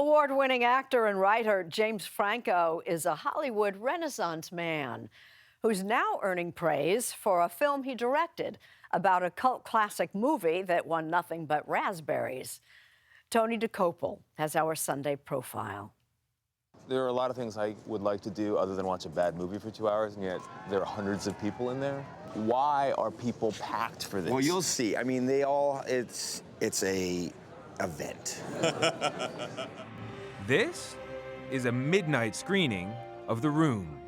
Award-winning actor and writer James Franco is a Hollywood Renaissance man who's now earning praise for a film he directed about a cult classic movie that won nothing but raspberries. Tony Dokoupil has our Sunday profile. There are a lot of things I would like to do other than watch a bad movie for 2 hours, and yet there are hundreds of people in there. Why are people packed for this? Well, you'll see. I mean, it's a event. This is a midnight screening of The Room,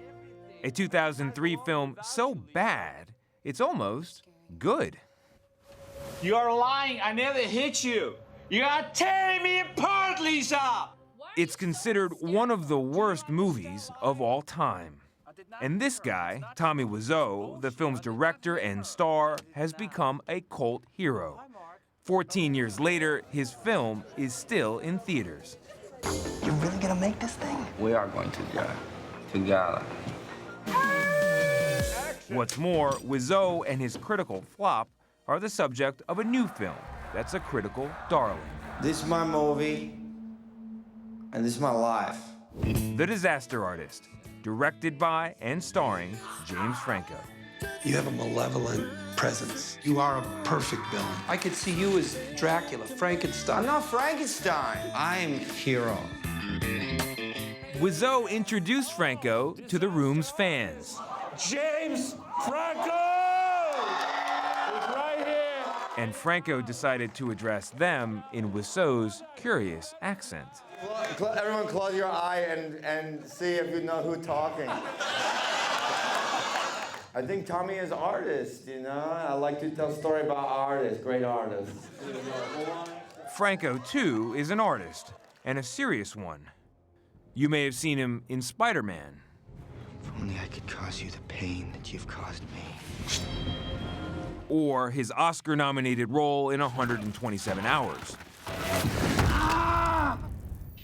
a 2003 film so bad, it's almost good. You are lying. I never hit you. You are tearing me apart, Lisa! It's considered one of the worst movies of all time. And this guy, Tommy Wiseau, the film's director and star, has become a cult hero. 14 years later, his film is still in theaters. You're really gonna make this thing? We are going to go together. What's more, Wiseau and his critical flop are the subject of a new film that's a critical darling. This is my movie, and this is my life. The Disaster Artist, directed by and starring James Franco. You have a malevolent presence. You are a perfect villain. I could see you as Dracula, Frankenstein. I'm not Frankenstein. I'm hero. Wiseau introduced Franco to The Room's fans. James Franco! He's right here! And Franco decided to address them in Wiseau's curious accent. Everyone close your eye and see if you know who's talking. I think Tommy is artist, you know? I like to tell story about artists, great artists. Franco, too, is an artist, and a serious one. You may have seen him in Spider-Man. If only I could cause you the pain that you've caused me. Or his Oscar-nominated role in 127 Hours.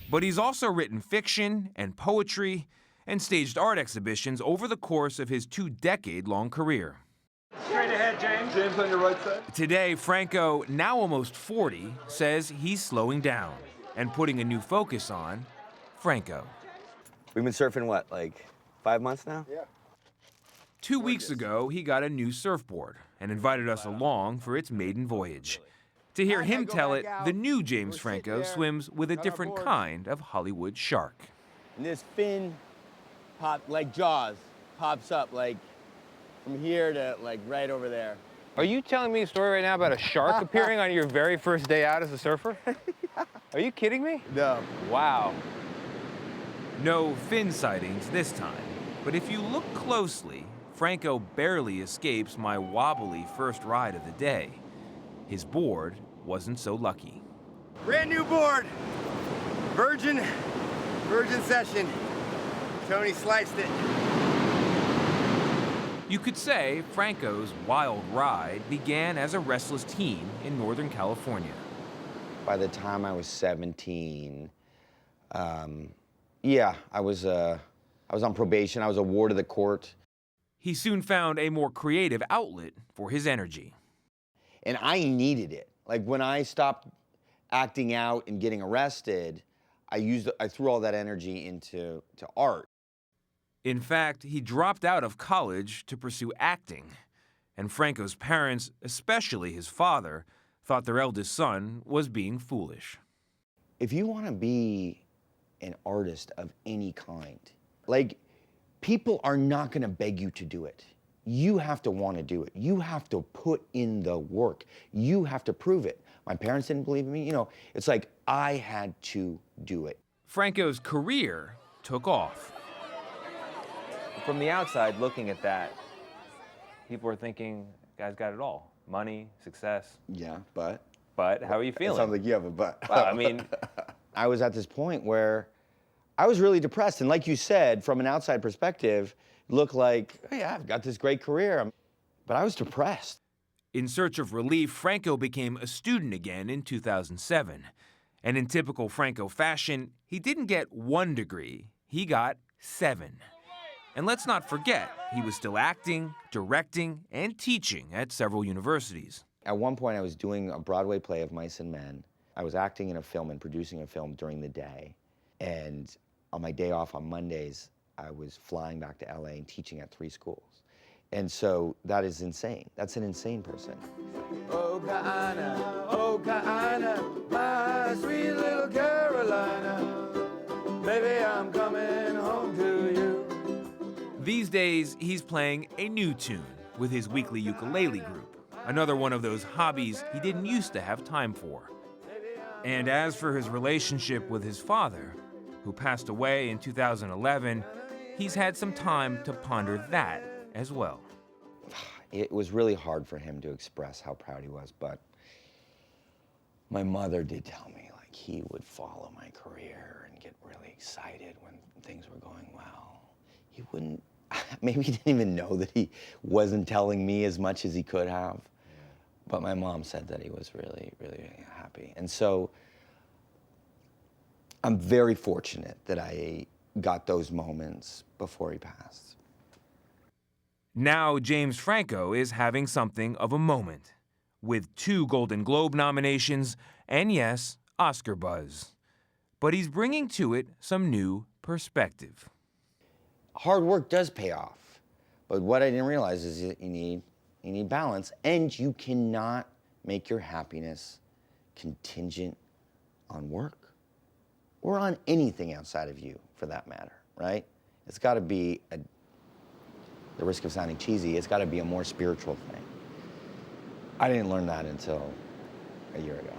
But he's also written fiction and poetry and staged art exhibitions over the course of his 2-decade-long career. Straight ahead, James. James on your right side. Today, Franco, now almost 40, says he's slowing down and putting a new focus on Franco. We've been surfing, what, like 5 months now? Yeah. 2 weeks ago, he got a new surfboard and invited us along for its maiden voyage. To hear him tell it, the new James Franco swims with a different kind of Hollywood shark. And this fin like Jaws, pops up like from here to like right over there. Are you telling me a story right now about a shark appearing on your very first day out as a surfer? Yeah. Are you kidding me? No. Wow. No fin sightings this time, but if you look closely, Franco barely escapes my wobbly first ride of the day. His board wasn't so lucky. Brand new board. Virgin session. Tony sliced it. You could say Franco's wild ride began as a restless teen in Northern California. By the time I was 17, yeah, I was on probation. I was a ward of the court. He soon found a more creative outlet for his energy. And I needed it. Like when I stopped acting out and getting arrested, I threw all that energy into art. In fact, he dropped out of college to pursue acting. And Franco's parents, especially his father, thought their eldest son was being foolish. If you want to be an artist of any kind, like, people are not going to beg you to do it. You have to want to do it. You have to put in the work. You have to prove it. My parents didn't believe in me. You know, it's like I had to do it. Franco's career took off. From the outside, looking at that, people are thinking, guy's got it all. Money, success. Yeah, but? But how are you feeling? It sounds like you have a but. Well, I mean... I was at this point where I was really depressed. And like you said, from an outside perspective, it looked like, oh yeah, I've got this great career. But I was depressed. In search of relief, Franco became a student again in 2007. And in typical Franco fashion, he didn't get 1 degree, he got 7. And let's not forget, he was still acting, directing, and teaching at several universities. At one point, I was doing a Broadway play of Mice and Men, I was acting in a film and producing a film during the day, and on my day off on Mondays, I was flying back to LA and teaching at 3 schools. And so that is insane. That's an insane person. Oh, Kaina, my sweet little Carolina, baby, I'm coming home to you. These days, he's playing a new tune with his weekly ukulele group, another one of those hobbies he didn't used to have time for. And as for his relationship with his father, who passed away in 2011, he's had some time to ponder that as well. It was really hard for him to express how proud he was, but my mother did tell me, like, he would follow my career and get really excited when things were going well. He wouldn't, maybe he didn't even know that he wasn't telling me as much as he could have. But my mom said that he was really, really happy. And so I'm very fortunate that I got those moments before he passed. Now James Franco is having something of a moment, with 2 Golden Globe nominations and, yes, Oscar buzz. But he's bringing to it some new perspective. Hard work does pay off, but what I didn't realize is that you need balance, and you cannot make your happiness contingent on work or on anything outside of you, for that matter, right? It's got to be, the risk of sounding cheesy, it's got to be a more spiritual thing. I didn't learn that until a year ago.